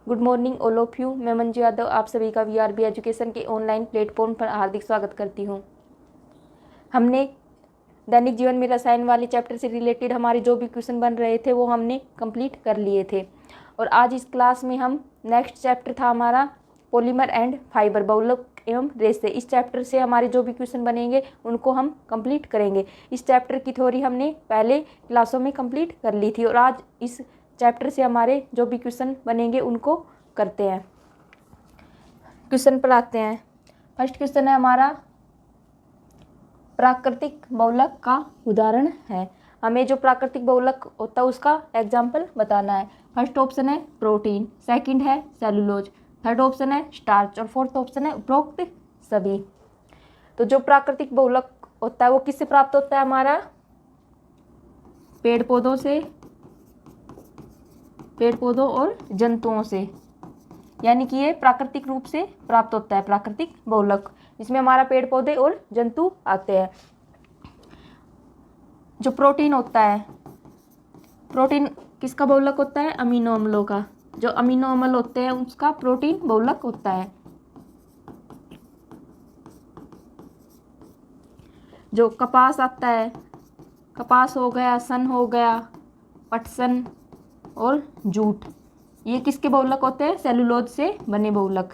Good morning all of you. मैं मंजू यादव आप सभी का वीआरबी एजुकेशन के ऑनलाइन प्लेटफॉर्म पर हार्दिक स्वागत करती हूँ। हमने दैनिक जीवन में रसायन वाले चैप्टर से रिलेटेड हमारे जो भी क्वेश्चन बन रहे थे वो हमने कंप्लीट कर लिए थे और आज इस क्लास में हम नेक्स्ट चैप्टर था हमारा पॉलीमर एंड फाइबर, बहुलक एवं रेशे। इस चैप्टर से हमारे जो भी क्वेश्चन बनेंगे उनको हम कंप्लीट करेंगे। इस चैप्टर की थ्योरी हमने पहले क्लासों में कंप्लीट कर ली थी और आज इस चैप्टर से हमारे जो भी क्वेश्चन बनेंगे उनको करते हैं। क्वेश्चन पर आते हैं। फर्स्ट क्वेश्चन है हमारा प्राकृतिक बहुलक का उदाहरण है। हमें जो प्राकृतिक बहुलक होता है उसका एग्जाम्पल बताना है। फर्स्ट ऑप्शन है प्रोटीन, सेकंड है सेलुलोज, थर्ड ऑप्शन है स्टार्च और फोर्थ ऑप्शन है उपरोक्त सभी। तो जो प्राकृतिक बहुलक होता है वो किससे प्राप्त होता है? हमारा पेड़ पौधों और जंतुओं से, यानी कि ये प्राकृतिक रूप से प्राप्त होता है प्राकृतिक बहुलक, जिसमें हमारा पेड़ पौधे और जंतु आते हैं। जो प्रोटीन होता है, प्रोटीन किसका बहुलक होता है? अमीनो अम्लों का। जो अमीनो अम्ल होते हैं उसका प्रोटीन बहुलक होता है। जो कपास आता है, कपास हो गया, सन हो गया, पटसन और जूट, ये किसके बहुलक होते हैं? सेलुलोज से बने बहुलक।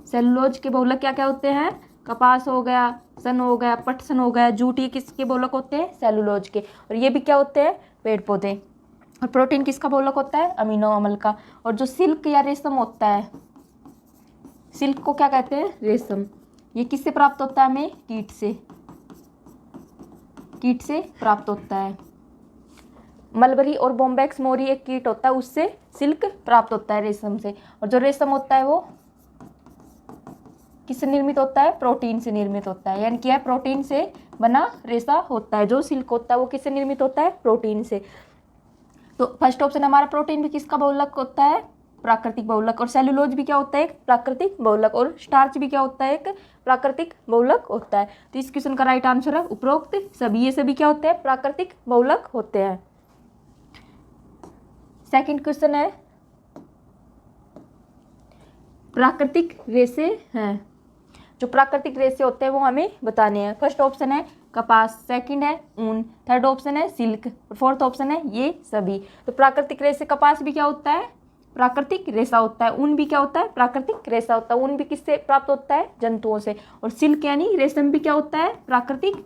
सेलुलोज के बहुलक क्या क्या होते हैं? कपास हो गया, सन हो गया, पटसन हो गया, जूट, ये किसके बहुलक होते हैं? सेलुलोज के। और ये भी क्या होते हैं? पेड़ पौधे। और प्रोटीन किसका बहुलक होता है? अमीनो अम्ल का। और जो सिल्क या रेशम होता है, सिल्क को क्या कहते हैं? रेशम। ये किससे प्राप्त होता है? हमें कीट से प्राप्त होता है। मलबरी और बॉम्बैक्स मोरी एक कीट होता है, उससे सिल्क प्राप्त होता है रेशम से। और जो रेशम होता है वो किससे निर्मित होता है? प्रोटीन से निर्मित होता है, यानी कि यह प्रोटीन से बना रेशा होता है। जो सिल्क होता है वो किससे निर्मित होता है? प्रोटीन से। तो फर्स्ट ऑप्शन हमारा प्रोटीन भी किसका बहुलक होता है? प्राकृतिक बहुलक। और सेलुलोज भी क्या होता है? एक प्राकृतिक बहुलक। और स्टार्च भी क्या होता है? एक प्राकृतिक बहुलक होता है। तो इस क्वेश्चन का राइट आंसर है उपरोक्त सभी। ये सभी क्या होते हैं? प्राकृतिक बहुलक होते हैं। सेकंड क्वेश्चन है प्राकृतिक रेशे हैं। जो प्राकृतिक रेशे होते हैं वो हमें बताने हैं। फर्स्ट ऑप्शन है कपास, सेकंड है ऊन, थर्ड ऑप्शन है सिल्क और फोर्थ ऑप्शन है ये सभी। तो प्राकृतिक रेशे, कपास भी क्या होता है? प्राकृतिक रेशा होता है। ऊन भी क्या होता है? प्राकृतिक रेशा होता है। ऊन भी किससे प्राप्त होता है? जंतुओं से। और सिल्क यानी रेशम भी क्या होता है? प्राकृतिक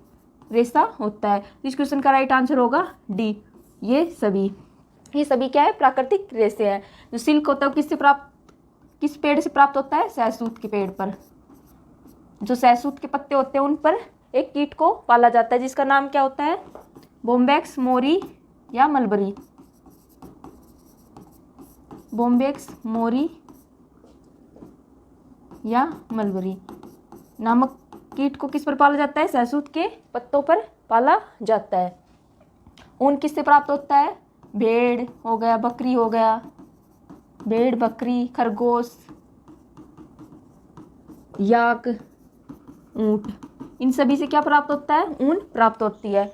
रेशा होता है। इस क्वेश्चन का राइट आंसर होगा डी, ये सभी क्या है? प्राकृतिक रेशे हैं। जो सिल्क होता है किस पेड़ से प्राप्त होता है? सहसूत के पेड़ पर। जो सहसूत के पत्ते होते हैं उन पर एक कीट को पाला जाता है जिसका नाम क्या होता है? बॉम्बैक्स मोरी या मलबरी। बॉम्बैक्स मोरी या मलबरी नामक कीट को किस पर पाला जाता है? सहसूत के पत्तों पर पाला जाता है। ऊन किससे प्राप्त होता है? भेड़ हो गया, बकरी हो गया, भेड़, बकरी, खरगोश, याक, ऊंट, इन सभी से क्या प्राप्त होता है? ऊन प्राप्त होती है।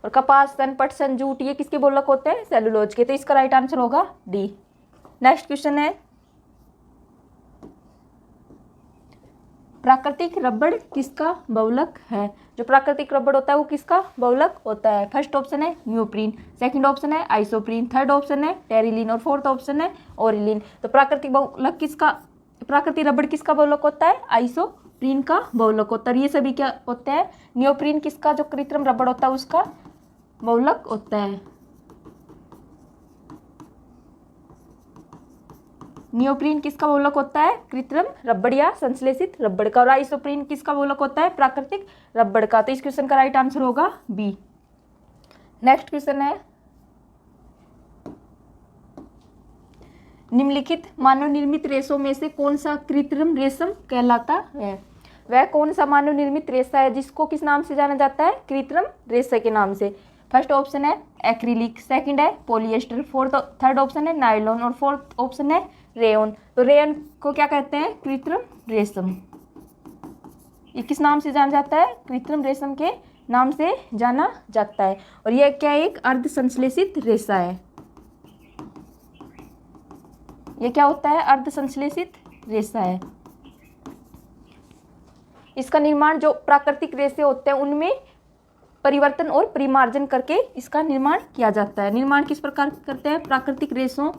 और कपास, सन, पटसन, जूट, ये किसके बहुलक होते हैं? सेलुलोज के। तो इसका राइट आंसर होगा डी। नेक्स्ट क्वेश्चन है प्राकृतिक रबड़ किसका बहुलक है? जो प्राकृतिक रबड़ होता है वो किसका बहुलक होता है? फर्स्ट ऑप्शन है न्यूप्रीन, सेकंड ऑप्शन है आइसोप्रीन, थर्ड ऑप्शन है टेरिलीन और फोर्थ ऑप्शन है ओरिलीन। तो प्राकृतिक रबड़ किसका बहुलक होता है? आइसोप्रीन का बहुलक होता है। ये सभी क्या होते हैं? न्यूप्रीन किसका, जो कृत्रिम रबड़ होता है उसका बहुलक होता है। नियोप्रीन किसका बहुलक होता है? कृत्रिम रबड़ या संश्लेषित रबड़ का। और आइसोप्रीन किसका बहुलक होता है? प्राकृतिक रबड़ का। तो इस क्वेश्चन का राइट आंसर होगा बी। नेक्स्ट क्वेश्चन है निम्नलिखित मानव निर्मित रेशों में से कौन सा कृत्रिम रेशम कहलाता है? वह कौन सा मानव निर्मित रेशा है जिसको किस नाम से जाना जाता है? कृत्रिम रेशा के नाम से। फर्स्ट ऑप्शन है एक्रिलिक, सेकंड है पॉलिएस्टर, थर्ड ऑप्शन है नायलॉन और फोर्थ ऑप्शन है रेयन। तो रेयन को क्या कहते हैं? कृत्रिम रेशम। ये किस नाम से जाना जाता है? कृत्रिम रेशम के नाम से जाना जाता है। और यह क्या एक अर्ध संश्लेषित रेशा है। ये क्या होता है? अर्ध संश्लेषित रेशा है। इसका निर्माण जो प्राकृतिक रेशे होते हैं उनमें परिवर्तन और परिमार्जन करके इसका निर्माण किया जाता है। निर्माण किस प्रकार करते हैं? प्राकृतिक रेशों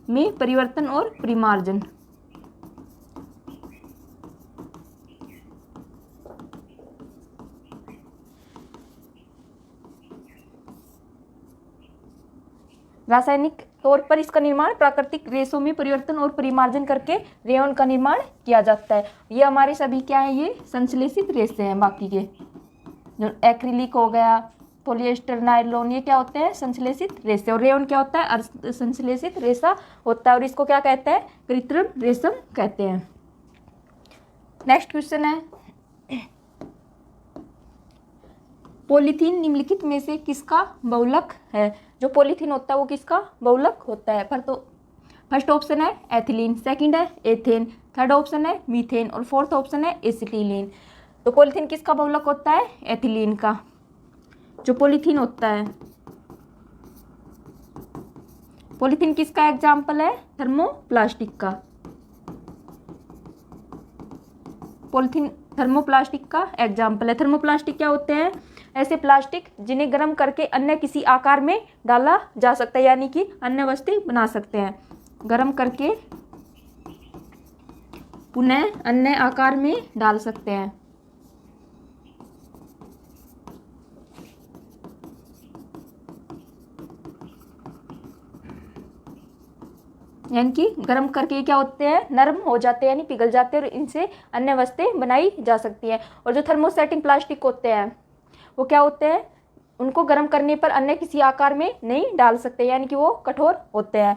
में परिवर्तन और परिमार्जन। रासायनिक तौर पर इसका निर्माण प्राकृतिक रेशों में परिवर्तन और परिमार्जन करके रेयन का निर्माण किया जाता है। ये हमारे सभी क्या है? ये संश्लेषित रेशे हैं। बाकी के जो एक्रिलिक हो गया, पॉलिएस्टर, नायलॉन, ये क्या होते हैं? संश्लेषित रेशे। और रेयन क्या होता है? अर्ध संश्लेषित रेशा होता है। और इसको क्या कहते हैं? कृत्रिम रेशम कहते हैं। नेक्स्ट क्वेश्चन है, पॉलीथीन निम्नलिखित में से किसका बहुलक है? जो पॉलीथीन होता है वो किसका बहुलक होता है? फर्स्ट ऑप्शन है एथिलीन, सेकंड है एथेन, थर्ड ऑप्शन है मीथेन और फोर्थ ऑप्शन है एसिटिलीन। तो पॉलीथीन किसका बहुलक होता है? एथिलीन का। जो पॉलीथीन होता है, पॉलीथीन किसका एग्जाम्पल है? थर्मोप्लास्टिक का। पॉलीथीन थर्मोप्लास्टिक का एग्जाम्पल है। थर्मोप्लास्टिक क्या होते हैं? ऐसे प्लास्टिक जिन्हें गर्म करके अन्य किसी आकार में डाला जा सकता है, यानी कि अन्य वस्तु बना सकते हैं। गर्म करके पुनः अन्य आकार में डाल सकते हैं। यानी कि गर्म करके क्या होते हैं? नरम हो जाते हैं, यानी पिघल जाते हैं और इनसे अन्य वस्तुएं बनाई जा सकती हैं। और जो थर्मोसेटिंग प्लास्टिक होते हैं वो क्या होते हैं? उनको गर्म करने पर अन्य किसी आकार में नहीं डाल सकते, यानी कि वो कठोर होते हैं।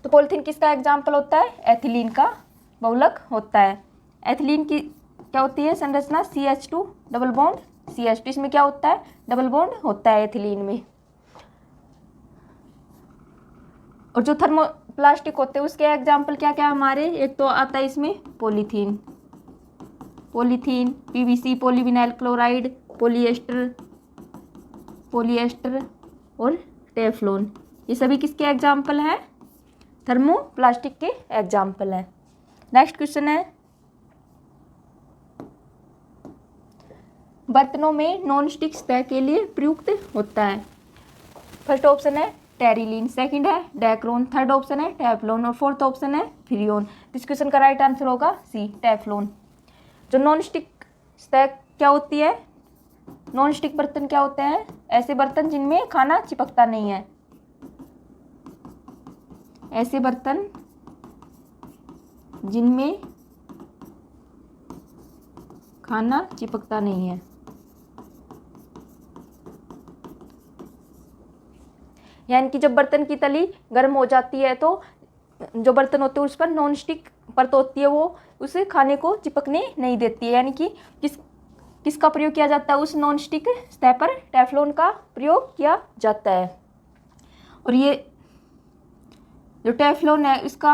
तो पॉलीथीन किसका एग्जाम्पल होता है? एथिलीन का बहुलक होता है। एथिलीन की क्या होती है संरचना? CH2 double bond CH2। इसमें क्या होता है? डबल बॉन्ड होता है एथिलीन में। और जो थर्मोप्लास्टिक होते हैं उसके एग्जाम्पल क्या क्या हमारे? एक तो आता है इसमें polythene, PVC, polyvinyl chloride, polyester और टेफ्लॉन। ये सभी किसके एग्जाम्पल हैं? थर्मोप्लास्टिक के एग्जाम्पल हैं। नेक्स्ट क्वेश्चन है, बर्तनों में नॉन स्टिक सतह के लिए प्रयुक्त होता है। फर्स्ट ऑप्शन है टेरिलीन, सेकंड है डेक्रोन, थर्ड ऑप्शन है टेफ्लॉन और फोर्थ ऑप्शन है फ्रियोन। इस क्वेश्चन का राइट आंसर होगा सी, टेफ्लॉन। जो नॉन स्टिक सतह क्या होती है? नॉन स्टिक बर्तन क्या होते हैं? ऐसे बर्तन जिनमें खाना चिपकता नहीं है। ऐसे बर्तन जिनमें खाना चिपकता नहीं है। यानी कि जब बर्तन की तली गर्म हो जाती है तो जो बर्तन होते हैं उस पर नॉन स्टिक परत होती है, वो उसे खाने को चिपकने नहीं देती है। यानी कि किसका प्रयोग किया जाता है? उस नॉन स्टिक सतह पर टेफ्लॉन का प्रयोग किया जाता है। और ये जो टेफ्लॉन है इसका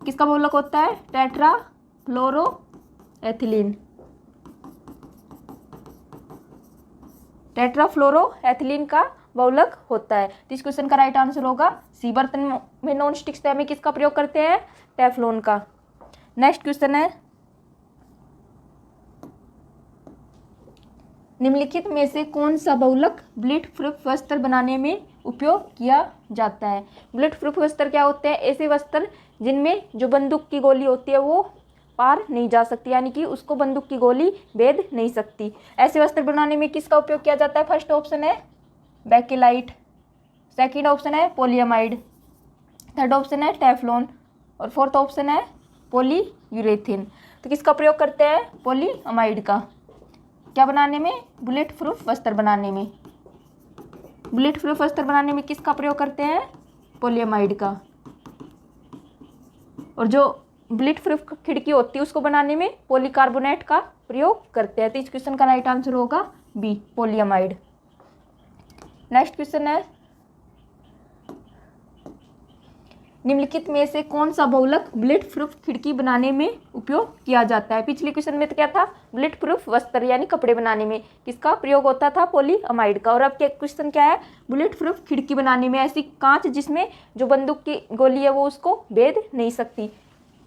किसका बहुलक होता है? टेट्राफ्लोरोएथिलीन। टेट्राफ्लोरोएथिलीन का बहुलक होता है। तो इस क्वेश्चन का राइट आंसर होगा सी, बर्तन में नॉन स्टिक सतह में किसका प्रयोग करते हैं? टेफ्लॉन का। नेक्स्ट क्वेश्चन है, निम्नलिखित में से कौन सा बहुलक बुलेट प्रूफ वस्त्र बनाने में उपयोग किया जाता है? बुलेट प्रूफ वस्त्र क्या होते हैं? ऐसे वस्त्र जिनमें जो बंदूक की गोली होती है वो पार नहीं जा सकती, यानी कि उसको बंदूक की गोली भेद नहीं सकती। ऐसे वस्त्र बनाने में किसका उपयोग किया जाता है? फर्स्ट ऑप्शन है बेकेलाइट, सेकंड ऑप्शन है पॉलीएमाइड, थर्ड ऑप्शन है टेफ्लॉन और फोर्थ ऑप्शन है पॉलीयूरेथेन। तो किसका प्रयोग करते हैं? पॉलीएमाइड का। क्या बनाने में? बुलेट प्रूफ वस्त्र बनाने में। बुलेट प्रूफ वस्त्र बनाने में किसका प्रयोग करते हैं? पॉलीएमाइड का। और जो बुलेट प्रूफ खिड़की होती है उसको बनाने में पॉलीकार्बोनेट का प्रयोग करते हैं। तो इस क्वेश्चन का राइट आंसर होगा बी, पॉलीएमाइड। नेक्स्ट क्वेश्चन है, निम्नलिखित में से कौन सा बहुलक बुलेट प्रूफ खिड़की बनाने में उपयोग किया जाता है? पिछले क्वेश्चन में तो क्या था, बुलेट प्रूफ वस्त्र यानी कपड़े बनाने में किसका प्रयोग होता था, पॉलीअमाइड का। और अब क्या क्वेश्चन क्या है, बुलेट प्रूफ खिड़की बनाने में ऐसी कांच जिसमें जो बंदूक की गोली है वो उसको भेद नहीं सकती।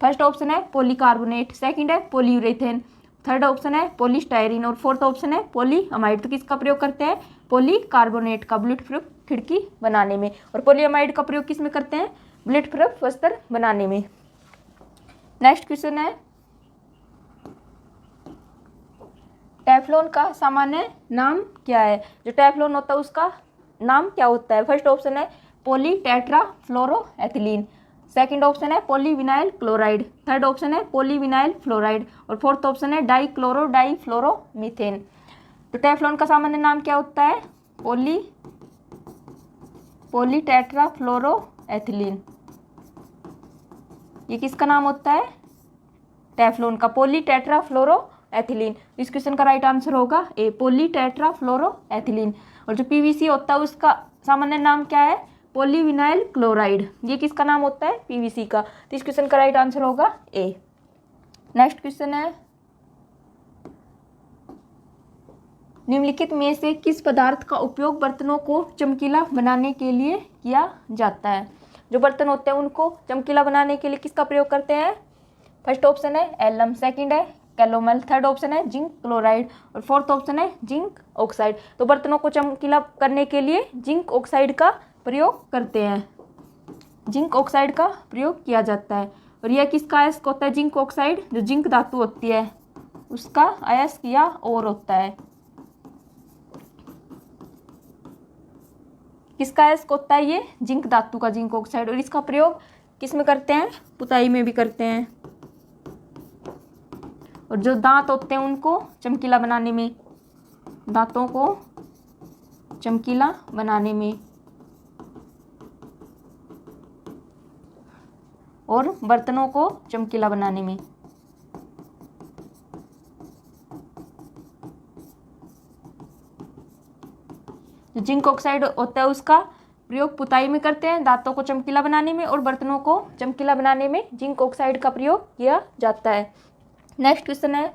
फर्स्ट ऑप्शन है पॉलीकार्बोनेट, सेकंड है पॉलीयूरेथेन, थर्ड ऑप्शन है पॉलीस्टायरीन और फोर्थ ऑप्शन है पॉलीअमाइड। तो किसका प्रयोग करते हैं, पॉलीकार्बोनेट का बुलेट प्रूफ खिड़की बनाने में। और पॉलीअमाइड का प्रयोग किस में करते हैं, बुलेट प्रूफ वस्त्र बनाने में। नेक्स्ट क्वेश्चन है, टेफ्लॉन का सामान्य नाम क्या है? जो टेफ्लॉन होता है उसका नाम क्या होता है? फर्स्ट ऑप्शन है पॉलीटेट्राफ्लोरोएथिलीन, सेकंड ऑप्शन है पॉलीविनाइल क्लोराइड, थर्ड ऑप्शन है पॉलीविनाइल फ्लोराइड और फोर्थ ऑप्शन है डाइफ्लोरोमीथेन। तो टेफ्लॉन का सामान्य नाम क्या होता है, पॉलीटेट्राफ्लोरोएथिलीन। ये किसका नाम होता है, टेफ्लॉन का, पॉलीटेट्राफ्लोरोएथिलीन। इस क्वेश्चन का राइट आंसर होगा ए, पॉलीटेट्राफ्लोरोएथिलीन। और जो पीवीसी होता है उसका सामान्य नाम क्या है, पॉलीविनाइल क्लोराइड। ये किसका नाम होता है, पीवीसी का। तो इस क्वेश्चन का राइट आंसर होगा ए। नेक्स्ट क्वेश्चन है, निम्नलिखित में से किस पदार्थ का उपयोग बर्तनों को चमकीला बनाने के लिए किया जाता है? जो बर्तन होते हैं उनको चमकीला बनाने के लिए किसका प्रयोग करते हैं? फर्स्ट ऑप्शन है एलम, सेकंड है कैलोमल, थर्ड ऑप्शन है जिंक क्लोराइड और फोर्थ ऑप्शन है जिंक ऑक्साइड। तो बर्तनों को चमकीला करने के लिए जिंक ऑक्साइड का प्रयोग करते हैं, जिंक ऑक्साइड का प्रयोग किया जाता है। और यह किसका अयस्क होता है, जिंक ऑक्साइड, जो जिंक धातु होती है उसका अयस्क या और होता है। किसका अयस्क होता है ये, जिंक धातु का, जिंक ऑक्साइड। और इसका प्रयोग किस में करते हैं, पुताई में भी करते हैं। और जो दांत होते हैं उनको चमकीला बनाने में, दांतों को चमकीला बनाने में और बर्तनों को चमकीला बनाने में। जो जिंक ऑक्साइड होता है उसका प्रयोग पुताई में करते हैं, दांतों को चमकीला बनाने में और बर्तनों को चमकीला बनाने में जिंक ऑक्साइड का प्रयोग किया जाता है। नेक्स्ट क्वेश्चन है,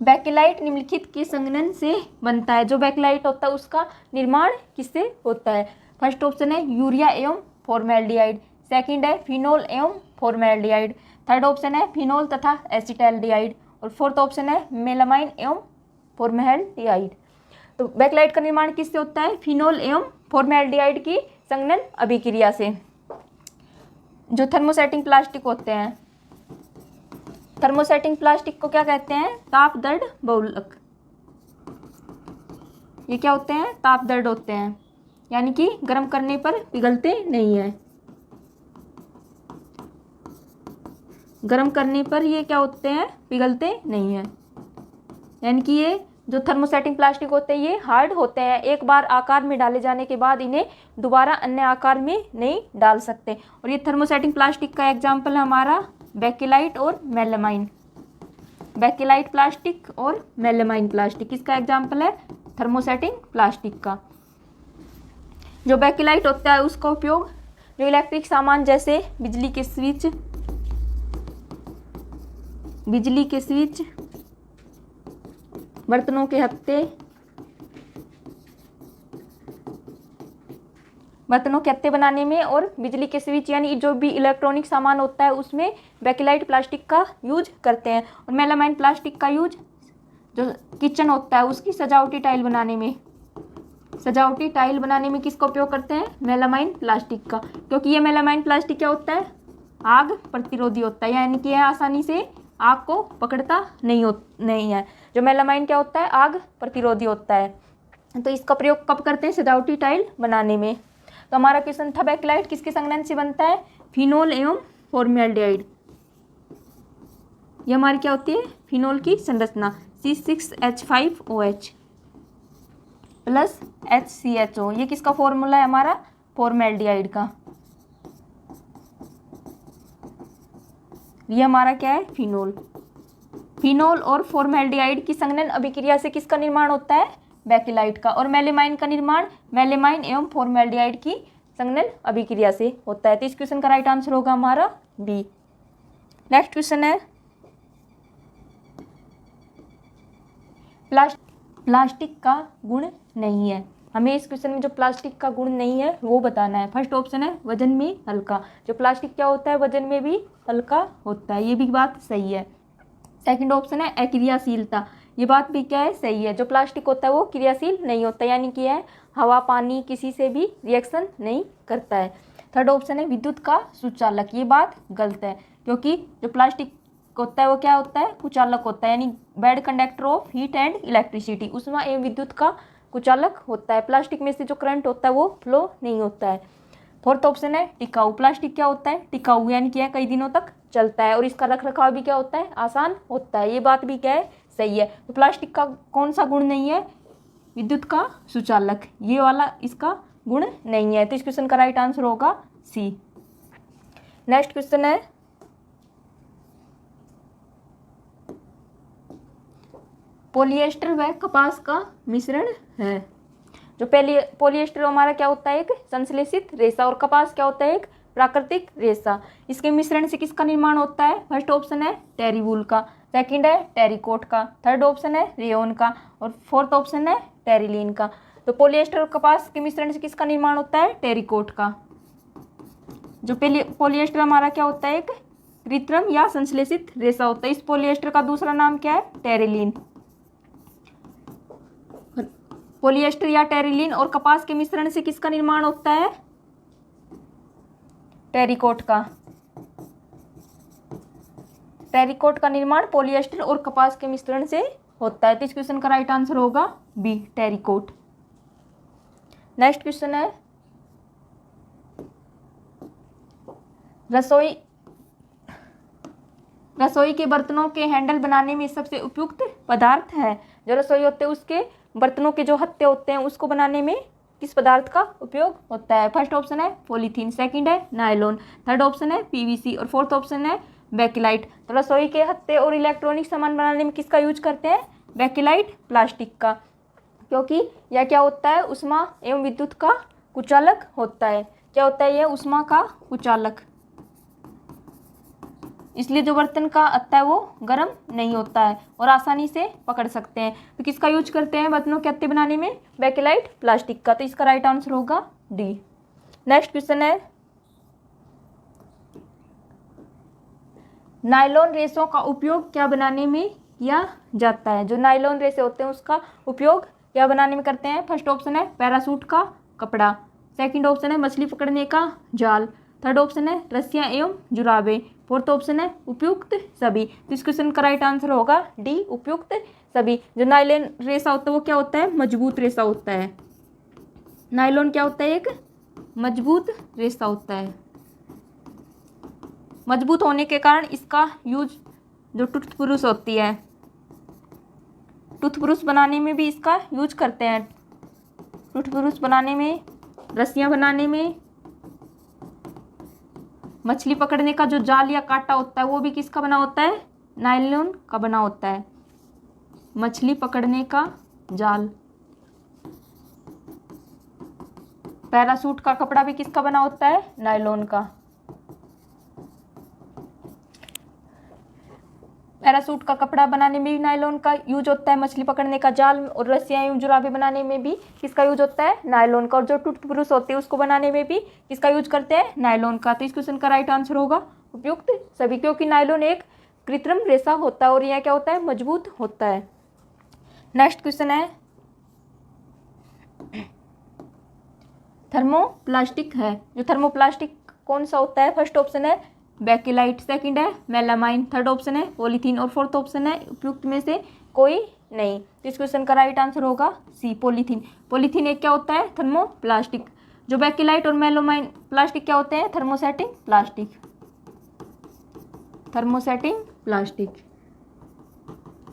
बेकेलाइट निम्नलिखित के संघनन से बनता है। जो बेकेलाइट होता है उसका निर्माण किससे होता है? फर्स्ट ऑप्शन है यूरिया एवं फॉर्मेल्डिहाइड, सेकंड है फिनोल एवं फॉर्मेल्डिहाइड, थर्ड ऑप्शन है फिनोल तथा एसिटाल्डिहाइड और फोर्थ ऑप्शन है मेलामाइन एवं फॉर्मेल्डिहाइड। तो बेकेलाइट का निर्माण किससे होता है? फिनोल एवं फॉर्मेल्डिहाइड की संघनन अभिक्रिया से। जो थर्मोसेटिंग प्लास्टिक होते हैं, थर्मोसेटिंग प्लास्टिक को क्या कहते हैं? ताप दर्द बहुलक। ये क्या होते हैं? ताप दर्द होते हैं, यानी कि गर्म करने पर पिघलते नहीं है। गर्म करने पर ये क्या होते हैं? पिघलते नहीं है। यानी कि ये जो थर्मोसेटिंग प्लास्टिक होते हैं ये हार्ड होते हैं, एक बार आकार में डाले जाने के बाद इन्हें दोबारा अन्य आकार में नहीं डाल सकते। और ये थर्मोसेटिंग प्लास्टिक का एग्जाम्पल है हमारा बेकेलाइट और मेलामाइन। बेकेलाइट प्लास्टिक और मेलामाइन प्लास्टिक इसका एग्जाम्पल है थर्मोसेटिंग प्लास्टिक का। जो बेकेलाइट होता है उसका उपयोग जो इलेक्ट्रिक सामान जैसे बिजली के स्विच, बर्तनों के हत्थे बनाने में और बिजली के स्विच यानी जो भी इलेक्ट्रॉनिक सामान होता है उसमें बेकेलाइट प्लास्टिक का यूज करते हैं। और मेलामाइन प्लास्टिक का यूज जो किचन होता है उसकी सजावटी टाइल बनाने में किसका उपयोग करते हैं? मेलामाइन प्लास्टिक का। क्योंकि ये मेलामाइन प्लास्टिक क्या होता है? आग प्रतिरोधी होता है, यानी कि यह आसानी से आग को पकड़ता नहीं है। जो मेलामाइन क्या होता है? आग प्रतिरोधी होता है। तो इसका प्रयोग कब करते हैं? सजावटी टाइल बनाने में। तो हमारा क्वेश्चन था बेकेलाइट किसके संघनन से बनता है? फिनोल एवं फॉर्मेल्डिहाइड। ये हमारी क्या होती है? फिनोल की संरचना C6H5OH प्लस HCHO। ये किसका फॉर्मूला है हमारा? फॉर्मेल्डिहाइड का। ये हमारा क्या है? फिनोल और फॉर्मेल्डिहाइड की संघनन अभिक्रिया से किसका निर्माण होता है? बेकेलाइट का। और मेलामाइन का निर्माण मेलामाइन एवं फॉर्मेल्डिहाइड की संघनन अभिक्रिया से होता है। तो इस क्वेश्चन का राइट आंसर होगा हमारा बी। नेक्स्ट क्वेश्चन है प्लास्टिक का गुण नहीं है। हमें इस क्वेश्चन में जो प्लास्टिक का गुण नहीं है वो बताना है। फर्स्ट ऑप्शन है वजन में हल्का। जो प्लास्टिक क्या होता है वजन में भी हल्का होता है, ये भी बात सही है। सेकंड ऑप्शन है अक्रियाशीलता। ये बात भी क्या है, सही है। जो प्लास्टिक होता है वो क्रियाशील नहीं होता, यानी कि है हवा पानी किसी से भी रिएक्शन नहीं करता है। थर्ड ऑप्शन है विद्युत का सुचालक। ये बात गलत है, क्योंकि जो प्लास्टिक होता है वो क्या होता है, कुचालक होता है, यानी bad conductor of heat and electricity. उष्मा एवं विद्युत का कुचालक होता है। प्लास्टिक में से जो करंट होता है वो फ्लो नहीं होता है। फोर्थ ऑप्शन है टिकाऊ। प्लास्टिक क्या होता है, टिकाऊ, यानी कि कई दिनों तक चलता है और इसका रख रखाव भी क्या होता है, आसान होता है। ये बात भी क्या है, सही है। तो प्लास्टिक का कौन सा गुण नहीं है, विद्युत का सुचालक, ये वाला इसका गुण नहीं है। तो इस क्वेश्चन का राइट आंसर होगा सी। नेक्स्ट क्वेश्चन है पॉलिएस्टर व कपास का मिश्रण है। जो पहले पॉलिएस्टर हमारा क्या होता है, एक संश्लेषित रेशा, और कपास क्या होता है, एक प्राकृतिक रेशा। इसके मिश्रण से किसका निर्माण होता है। फर्स्ट ऑप्शन है टेरीवूल का, सेकंड है टेरिकोट का, थर्ड ऑप्शन है रेयोन का, और फोर्थ ऑप्शन है टेरिलीन का। तो पॉलिएस्टर और कपास के मिश्रण से किसका निर्माण होता है, टेरिकोट का। जो पॉलिएस्टर हमारा क्या होता है, एक कृत्रिम या संश्लेषित रेशा होता है। इस पॉलिएस्टर का दूसरा नाम क्या है, टेरिलीन। पॉलिएस्टर या टेरिलीन और कपास के मिश्रण से किसका निर्माण होता है, टेरिकोट का। टेरिकोट का निर्माण पॉलिएस्टर और कपास के मिश्रण से होता है। तो इस क्वेश्चन का राइट आंसर होगा बी, टेरिकोट। नेक्स्ट क्वेश्चन है रसोई के बर्तनों के हैंडल बनाने में सबसे उपयुक्त पदार्थ है। जो रसोई होते हैं उसके बर्तनों के जो हत्थे होते हैं उसको बनाने में किस पदार्थ का उपयोग होता है। फर्स्ट ऑप्शन है पॉलीथीन, सेकंड है नायलॉन, थर्ड ऑप्शन है पीवीसी और फोर्थ ऑप्शन है बेकिलाइट। तो रसोई के हत्थे और इलेक्ट्रॉनिक सामान बनाने में किसका यूज करते हैं, बेकिलाइट प्लास्टिक का, क्योंकि यह क्या होता है, उष्मा एवं विद्युत का कुचालक होता है। क्या होता है, यह उष्मा का कुचालक, इसलिए जो बर्तन का हत्था है वो गर्म नहीं होता है और आसानी से पकड़ सकते हैं। तो किसका यूज करते हैं बर्तनों के हत्थे बनाने में, बेकिलाइट प्लास्टिक का। तो इसका राइट आंसर होगा डी। नेक्स्ट क्वेश्चन है नायलॉन रेशों का उपयोग क्या बनाने में किया जाता है। जो नायलॉन रेशे होते हैं उसका उपयोग क्या बनाने में करते हैं। फर्स्ट ऑप्शन है पैरासूट का कपड़ा, सेकंड ऑप्शन है मछली पकड़ने का जाल, थर्ड ऑप्शन है रस्सियाँ एवं जुराबे, फोर्थ ऑप्शन है उपयुक्त सभी। तो इस क्वेश्चन का राइट आंसर होगा डी, उपयुक्त सभी। जो नायलॉन रेशा होता है वो क्या होता है, मजबूत रेशा होता है। नायलॉन क्या होता है, एक मजबूत रेशा होता है। मजबूत होने के कारण इसका यूज जो टूथब्रश होती है, टूथब्रश बनाने में भी इसका यूज करते हैं। टूथब्रश बनाने में, रस्सियाँ बनाने में, मछली पकड़ने का जो जाल या कांटा होता है वो भी किसका बना होता है, नायलॉन का बना होता है। मछली पकड़ने का जाल, पैरासूट का कपड़ा भी किसका बना होता है, नायलॉन का। पैरासूट का कपड़ा बनाने में भी नायलॉन का यूज होता है। मछली पकड़ने का जाल और रस्सियाँ एवं जुराबे बनाने में भी किसका यूज होता है, नायलॉन का। और जो टूथब्रश होती है उसको बनाने में भी किसका यूज करते हैं, नायलॉन का। तो इस क्वेश्चन का राइट आंसर होगा उपयुक्त सभी, क्योंकि नायलॉन एक कृत्रिम रेशा होता है और यह क्या होता है, मजबूत होता है। नेक्स्ट क्वेश्चन है थर्मोप्लास्टिक है। जो थर्मोप्लास्टिक कौन सा होता है, फर्स्ट ऑप्शन है बेकिलाइट, सेकंड है मेलामाइन, थर्ड ऑप्शन है पॉलीथीन और फोर्थ ऑप्शन है उपयुक्त में से कोई नहीं। तो इस क्वेश्चन का राइट आंसर होगा सी, पॉलीथीन। पॉलीथीन एक क्या होता है, थर्मोप्लास्टिक। जो बेकिलाइट और मेलामाइन प्लास्टिक क्या होते हैं, thermosetting plastic. Thermosetting plastic,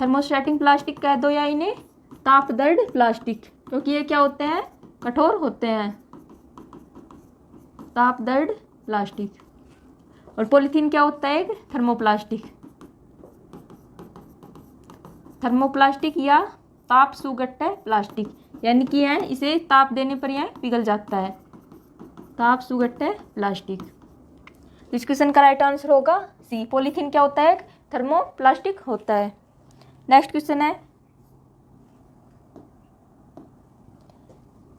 thermosetting plastic कह दो या इन्हें तापदर्द प्लास्टिक, क्योंकि ये क्या होते हैं, कठोर होते हैं। तापदर्द प्लास्टिक। और पॉलीथीन क्या होता है, एक थर्मोप्लास्टिक। थर्मोप्लास्टिक या ताप सुगट्टा प्लास्टिक, यानी कि है इसे ताप देने पर यह पिघल जाता है। ताप सुगट्टे प्लास्टिक। तो इस क्वेश्चन का राइट आंसर होगा सी, पॉलीथीन क्या होता है, एक थर्मोप्लास्टिक होता है। नेक्स्ट क्वेश्चन है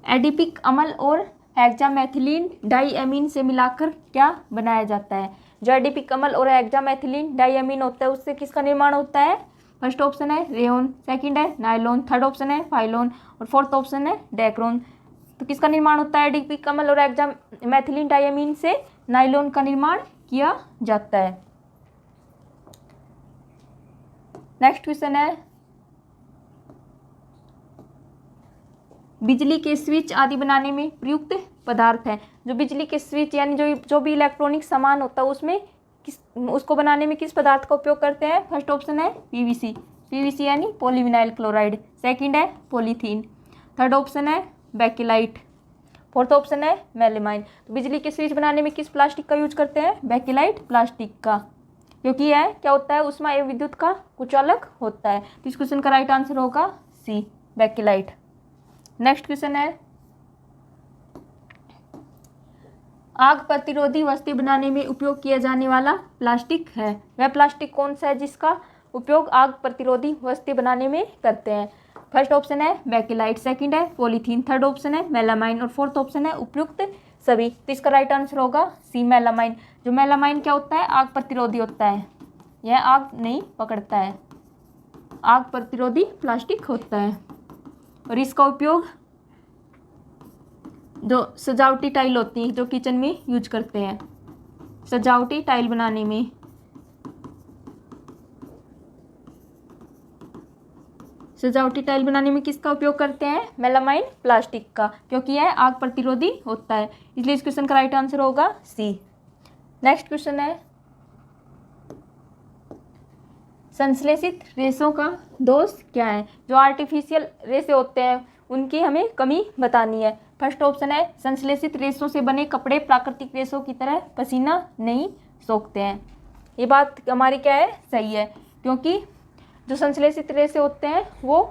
एडिपिक अम्ल और हेक्सामेथिलीन डाइअमीन से मिलाकर क्या बनाया जाता है। जो एडिपिक अम्ल और हेक्सामेथिलीन डाइअमीन होता है उससे किसका निर्माण होता है। फर्स्ट ऑप्शन है रेयोन, सेकंड है नायलॉन, थर्ड ऑप्शन है फाइलोन और फोर्थ ऑप्शन है डेक्रोन। तो किसका निर्माण होता है एडिपिक अम्ल और हेक्सामेथिलीन डाइअमीन से नायलॉन का निर्माण किया जाता है। नेक्स्ट क्वेश्चन है बिजली के स्विच आदि बनाने में प्रयुक्त पदार्थ है। जो बिजली के स्विच यानी जो भी इलेक्ट्रॉनिक सामान होता है उसमें उसको बनाने में किस पदार्थ का उपयोग करते हैं। फर्स्ट ऑप्शन है पीवीसी, पीवीसी यानी पॉलीविनाइल क्लोराइड, सेकंड है पॉलीथीन, थर्ड ऑप्शन है बेकिलाइट, फोर्थ ऑप्शन है मेलामाइन। तो बिजली के स्विच बनाने में किस प्लास्टिक का यूज करते हैं, बेकिलाइट प्लास्टिक का, क्योंकि यह क्या होता है ऊष्मा एवं विद्युत का कुचालक होता है। तो इस क्वेश्चन का राइट आंसर होगा सी, बेकिलाइट। नेक्स्ट क्वेश्चन है आग प्रतिरोधी वस्तु बनाने में उपयोग किया जाने वाला प्लास्टिक है। वह प्लास्टिक कौन सा है जिसका उपयोग आग प्रतिरोधी वस्तु बनाने में करते हैं। फर्स्ट ऑप्शन है बेकिलाइट, सेकंड है पॉलीथीन, थर्ड ऑप्शन है मेलामाइन और फोर्थ ऑप्शन है उपयुक्त सभी। तो इसका राइट आंसर होगा सी, मेलामाइन। जो मेलामाइन क्या होता है, आग प्रतिरोधी होता है, यह आग नहीं पकड़ता है, आग प्रतिरोधी प्लास्टिक होता है और इसका उपयोग जो सजावटी टाइल होती है जो किचन में यूज करते हैं, सजावटी टाइल बनाने में, सजावटी टाइल बनाने में किसका उपयोग करते हैं, मेलामाइन प्लास्टिक का, क्योंकि यह आग प्रतिरोधी होता है, इसलिए इस क्वेश्चन का राइट आंसर होगा सी। नेक्स्ट क्वेश्चन है संश्लेषित रेशों का दोष क्या है। जो आर्टिफिशियल रेशे होते हैं उनकी हमें कमी बतानी है। फर्स्ट ऑप्शन है संश्लेषित रेशों से बने कपड़े प्राकृतिक रेशों की तरह पसीना नहीं सोखते हैं। ये बात हमारी क्या है, सही है, क्योंकि जो संश्लेषित रेशे होते हैं वो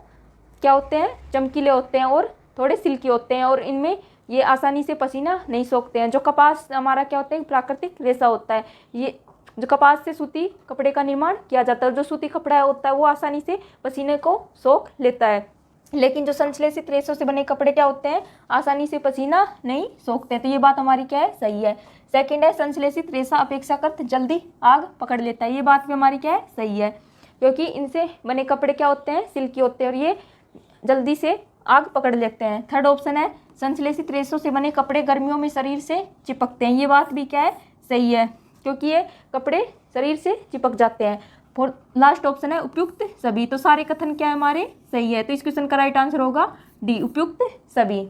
क्या होते हैं, चमकीले होते हैं और थोड़े सिल्की होते हैं और इनमें ये आसानी से पसीना नहीं सोखते हैं। जो कपास हमारा क्या होता है, प्राकृतिक रेशा होता है, ये जो कपास से सूती कपड़े का निर्माण किया जाता है। जो सूती कपड़ा होता है वो आसानी से पसीने को सोख लेता है, लेकिन जो संश्लेषित रेशों से बने कपड़े क्या होते हैं, आसानी से पसीना नहीं सोखते हैं। तो ये बात हमारी क्या है, सही है। सेकंड है संश्लेषित रेशा अपेक्षाकृत जल्दी आग पकड़ लेता है। ये बात भी हमारी क्या है, सही है, क्योंकि इनसे बने कपड़े क्या होते हैं, सिल्की होते हैं और ये जल्दी से आग पकड़ लेते हैं। थर्ड ऑप्शन है संश्लेषित रेशों से बने कपड़े गर्मियों में शरीर से चिपकते हैं। ये बात भी क्या है, सही है, क्योंकि ये कपड़े शरीर से चिपक जाते हैं। और लास्ट ऑप्शन है उपयुक्त सभी। तो सारे कथन क्या है हमारे, सही है। तो इस क्वेश्चन का राइट आंसर होगा डी, उपयुक्त सभी।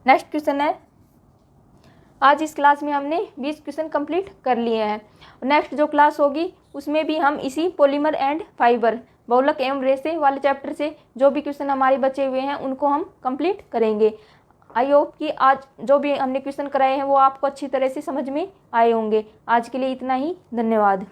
नेक्स्ट क्वेश्चन है आज इस क्लास में हमने 20 क्वेश्चन कंप्लीट कर लिए हैं। नेक्स्ट जो क्लास होगी उसमें भी हम इसी पॉलीमर एंड फाइबर बहुलक एवं रेशे वाले चैप्टर से जो भी क्वेश्चन हमारे बचे हुए हैं उनको हम कंप्लीट करेंगे। आई होप कि आज जो भी हमने क्वेश्चन कराए हैं वो आपको अच्छी तरह से समझ में आए होंगे। आज के लिए इतना ही, धन्यवाद।